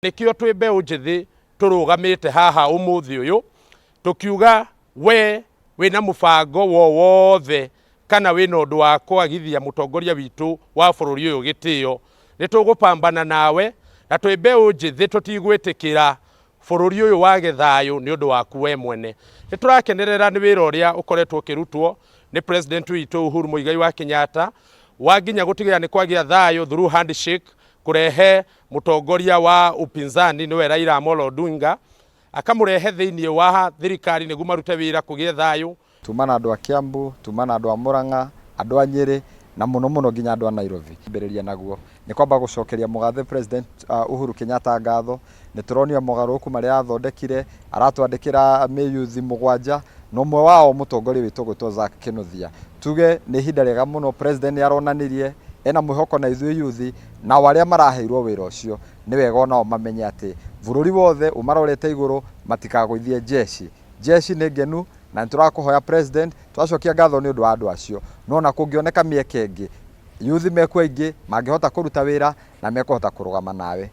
Nikio twi mbeu njithi turugamite haha umuthi uyu tukiuga we wina mubango wothe kana wina undu wa kwagithia mutongoria witu wa bururi uyu gitio nitugupambana nawe na twi mbeu njithi tutigwitikira bururi uyu wage thayu ni undu waku we mwene. Niturakenerera ni wira uria ukoretwo ukirutwo ni president witu Uhuru Muigai wa Kenyatta waginya gutigira ni kwagia thayu through handshake kurehe mutongoria wa upinzani niwe Raila Amolo Odinga akamurehe thiini wa thirikari niguo marute wira kugia thayu. Tumana andu a Kiambu, tumana andu a Murang'a, andu a Nyeri na muno nginya andu a Nairobi. Mbiriria naguo ni kwamba gucokeria mugathe president Uhuru Kenyatta ngatho. Ni turonia mugaruku maria athondekire, aratwandikira meyuthi mugwanja no mwe wao mutongoria witu gwitwo Zack Kinuthia. Tuge ni hinda rega muno president aronanirie ena mwihoko na ithuĩ yuthi na waria maraheirwo wira ucio ni wega onao mamenye ati bururi wothe umarorete iguru matikagũithie jeshi ni ngenu na niturakuhoya president twacokia ngatho ni undu wa andu acio no na kungioneka mieke ingi yuthi mekwa ingi mangihota kuruta wira na mekuhota kurugama nawe.